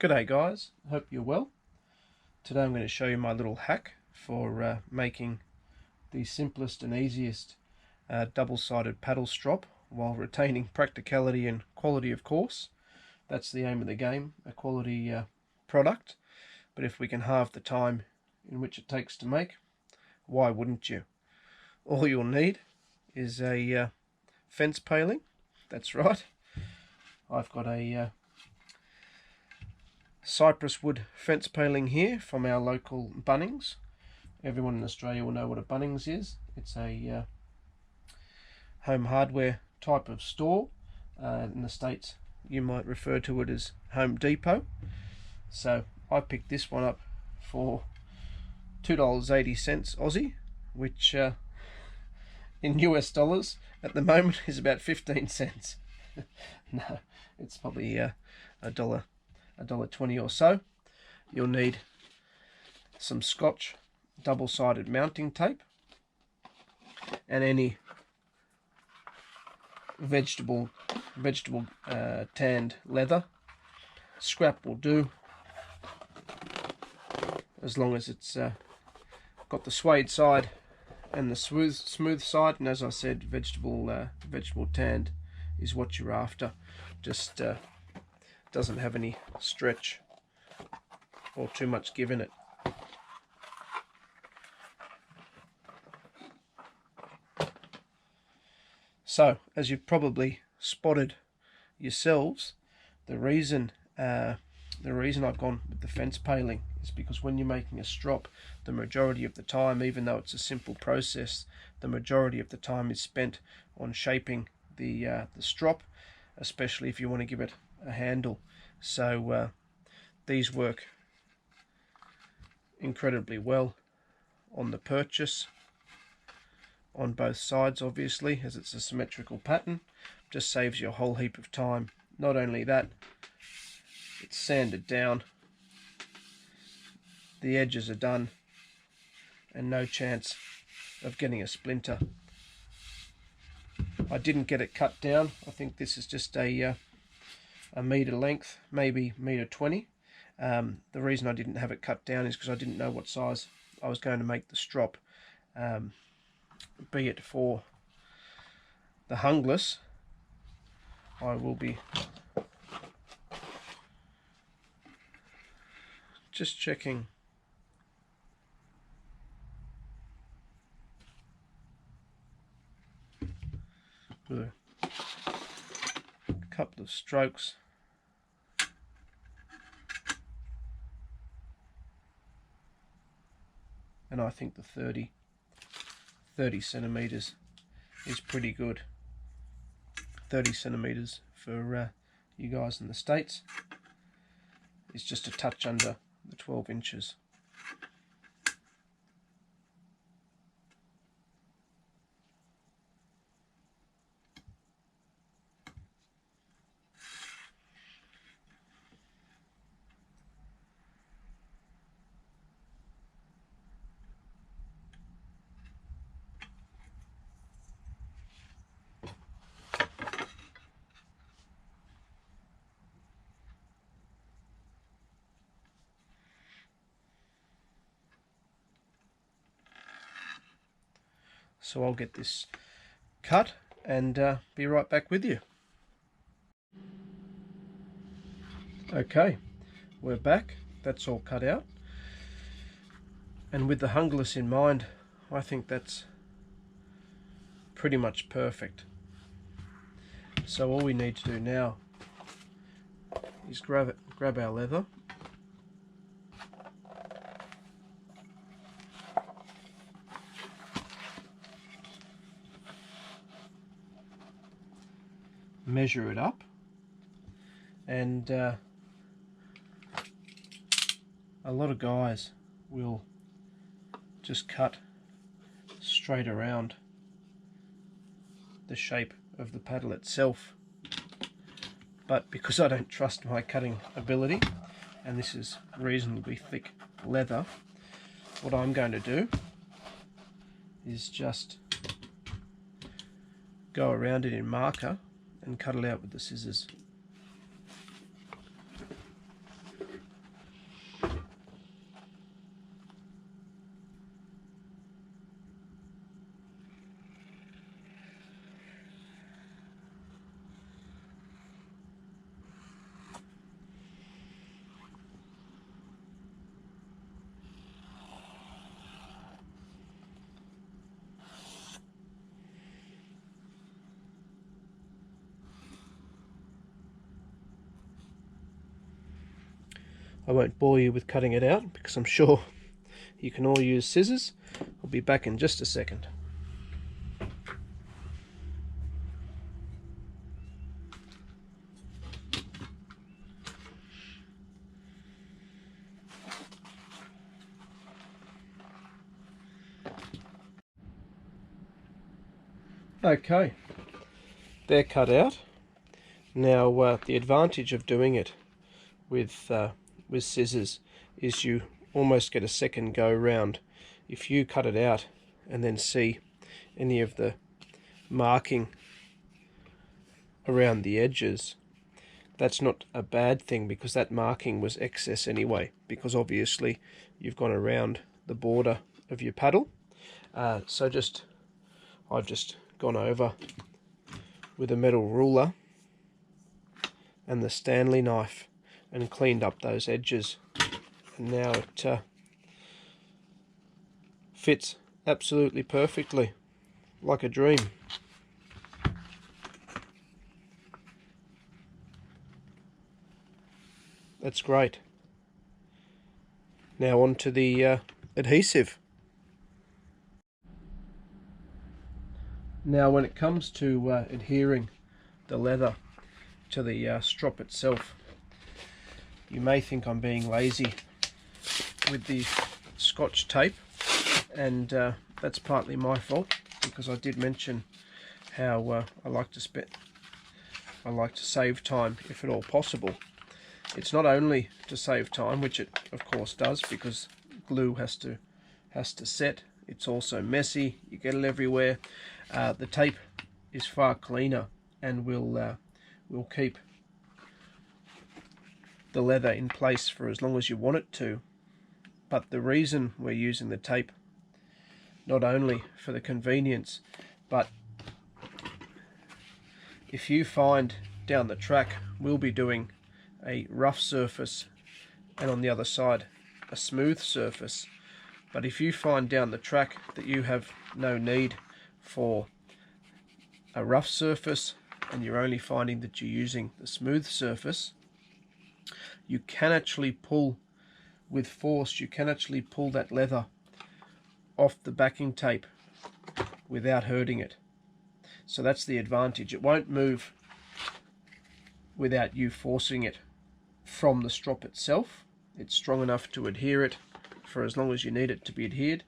G'day guys, hope you're well. Today I'm going to show you my little hack for making the simplest and easiest double-sided paddle strop while retaining practicality and quality, of course. That's the aim of the game, a quality product, but if we can halve the time in which it takes to make, why wouldn't you? All you'll need is a fence paling. That's right, I've got a cypress wood fence paling here from our local Bunnings. Everyone in Australia will know what a Bunnings is. It's a home hardware type of store. In the States you might refer to it as Home Depot. So I picked this one up for $2.80 Aussie, which in US dollars at the moment is about 15 cents. No, it's probably $1.20 or so. You'll need some Scotch double-sided mounting tape and any vegetable tanned leather. Scrap will do, as long as it's got the suede side and the smooth side, and as I said, vegetable tanned is what you're after. Just doesn't have any stretch or too much give in it. So, as you've probably spotted yourselves, the reason I've gone with the fence paling is because when you're making a strop, the majority of the time, even though it's a simple process, the majority of the time is spent on shaping the strop, especially if you want to give it a handle. So these work incredibly well on the purchase, on both sides obviously, as it's a symmetrical pattern. Just saves you a whole heap of time. Not only that, it's sanded down, the edges are done, and no chance of getting a splinter. I didn't get it cut down. I think this is just a metre length, maybe $1.20. The reason I didn't have it cut down is because I didn't know what size I was going to make the strop, be it for the hungless. I will be just checking with a couple of strokes. And I think the 30 centimeters is pretty good. 30 centimeters for you guys in the States is just a touch under the 12 inches. So I'll get this cut and be right back with you. Okay, we're back. That's all cut out. And with the hungless in mind, I think that's pretty much perfect. So all we need to do now is grab our leather, measure it up, and a lot of guys will just cut straight around the shape of the paddle itself, but because I don't trust my cutting ability, and this is reasonably thick leather, what I'm going to do is just go around it in marker and cut it out with the scissors. I won't bore you with cutting it out because I'm sure you can all use scissors. I'll be back in just a second. Okay, they're cut out. Now the advantage of doing it with scissors is you almost get a second go round. If you cut it out and then see any of the marking around the edges, that's not a bad thing, because that marking was excess anyway, because obviously you've gone around the border of your paddle. I've just gone over with a metal ruler and the Stanley knife and cleaned up those edges, and now it fits absolutely perfectly, like a dream. That's great. Now on to the adhesive. Now when it comes to adhering the leather to the strop itself, you may think I'm being lazy with the Scotch tape, and that's partly my fault, because I did mention how I like to save time if at all possible. It's not only to save time, which it of course does, because glue has to set. It's also messy, you get it everywhere. The tape is far cleaner and will keep the leather in place for as long as you want it to. But the reason we're using the tape, not only for the convenience, but if you find down the track we'll be doing a rough surface and on the other side a smooth surface, but if you find down the track that you have no need for a rough surface and you're only finding that you're using the smooth surface, you can actually pull with force, you can actually pull that leather off the backing tape without hurting it. So that's the advantage. It won't move without you forcing it from the strop itself. It's strong enough to adhere it for as long as you need it to be adhered.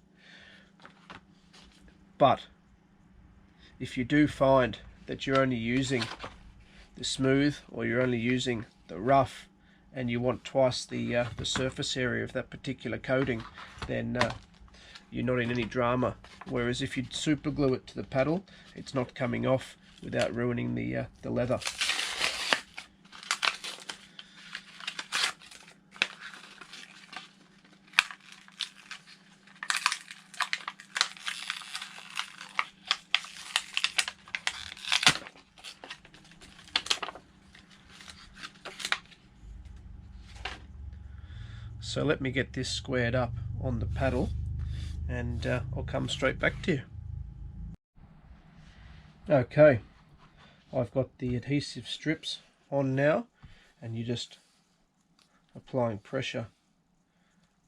But if you do find that you're only using the smooth, or you're only using the rough, and you want twice the surface area of that particular coating, then you're not in any drama. Whereas if you super glue it to the paddle, it's not coming off without ruining the leather. So let me get this squared up on the paddle, and I'll come straight back to you. Okay, I've got the adhesive strips on now, and you're just applying pressure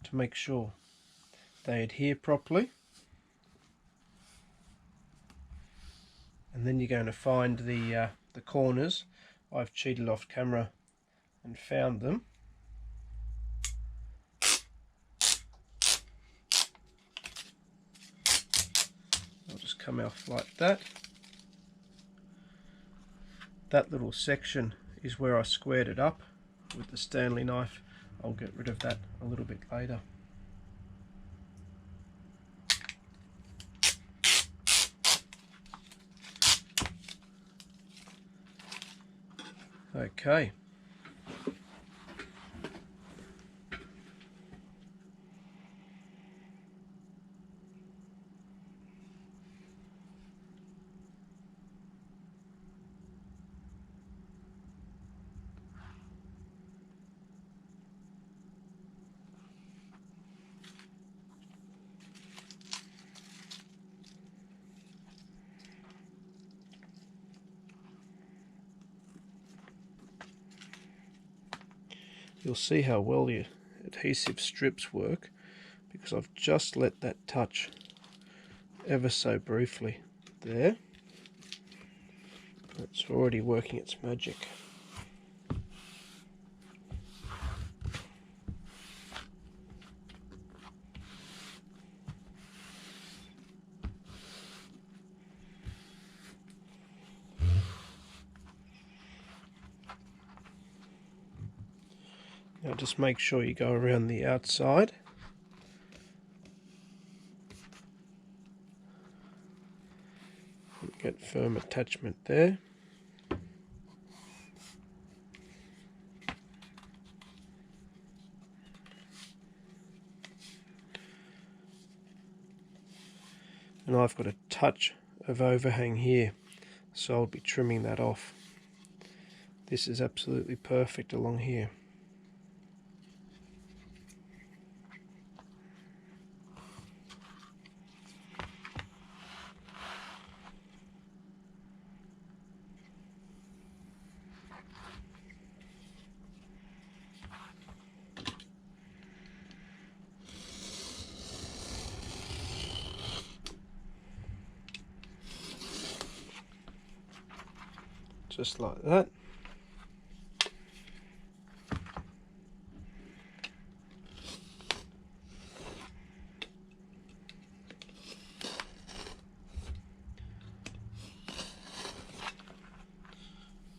to make sure they adhere properly. And then you're going to find the corners. I've cheated off camera and found them. I'll just come off like that. That little section is where I squared it up with the Stanley knife. I'll get rid of that a little bit later. Okay. You'll see how well adhesive strips work, because I've just let that touch ever so briefly there. It's already working its magic. Now just make sure you go around the outside. Get firm attachment there. And I've got a touch of overhang here, so I'll be trimming that off. This is absolutely perfect along here. Just like that.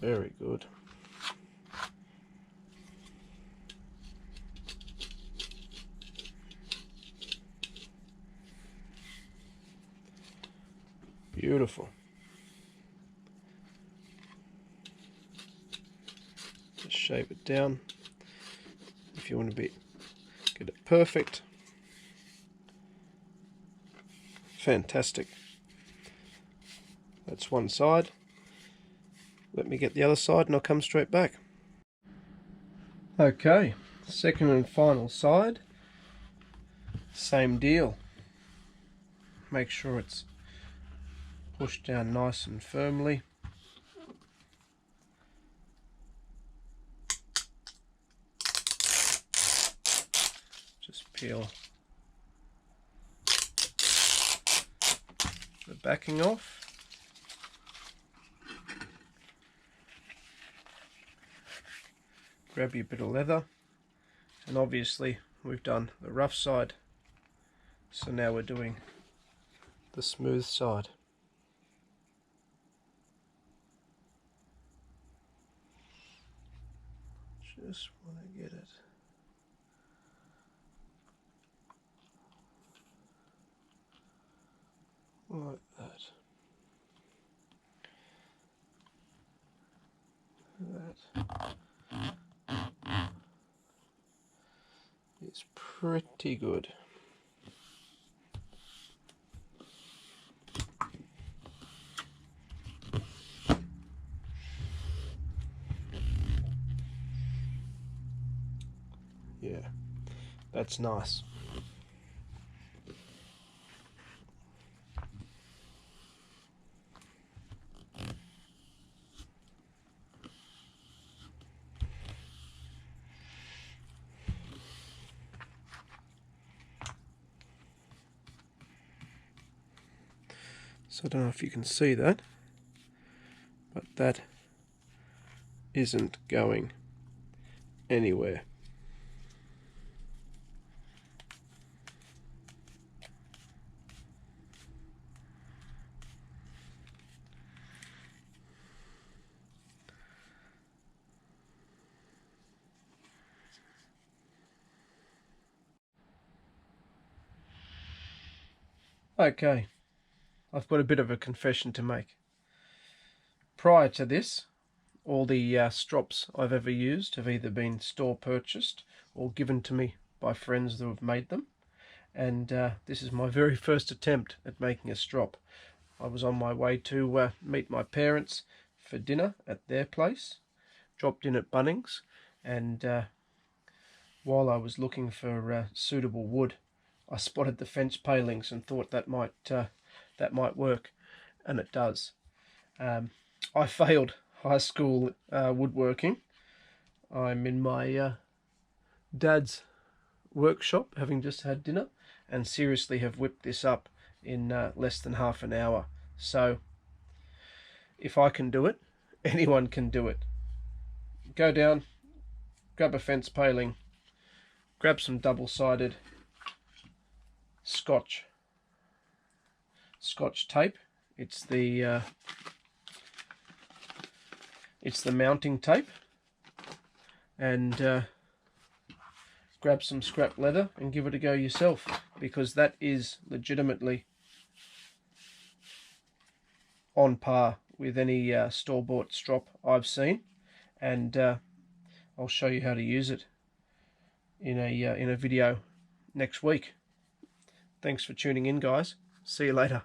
Very good. Beautiful. Just shape it down if you want to get it perfect. Fantastic. That's one side. Let me get the other side and I'll come straight back. Okay, second and final side. Same deal. Make sure it's pushed down nice and firmly. Just peel the backing off. Grab your bit of leather, and obviously we've done the rough side, so now we're doing the smooth side. Just want to get it like that. That is pretty good. Yeah, that's nice. So I don't know if you can see that, but that isn't going anywhere. Okay, I've got a bit of a confession to make. Prior to this, all the strops I've ever used have either been store purchased or given to me by friends that have made them, and this is my very first attempt at making a strop. I was on my way to meet my parents for dinner at their place, dropped in at Bunnings, and while I was looking for suitable wood, I spotted the fence palings and thought that might work, and it does. I failed high school woodworking. I'm in my dad's workshop, having just had dinner, and seriously have whipped this up in less than half an hour. So if I can do it, anyone can do it. Go down, grab a fence paling, grab some double-sided Scotch tape. It's the mounting tape, and grab some scrap leather and give it a go yourself, because that is legitimately on par with any store-bought strop I've seen, and I'll show you how to use it in a video next week. Thanks for tuning in, guys. See you later.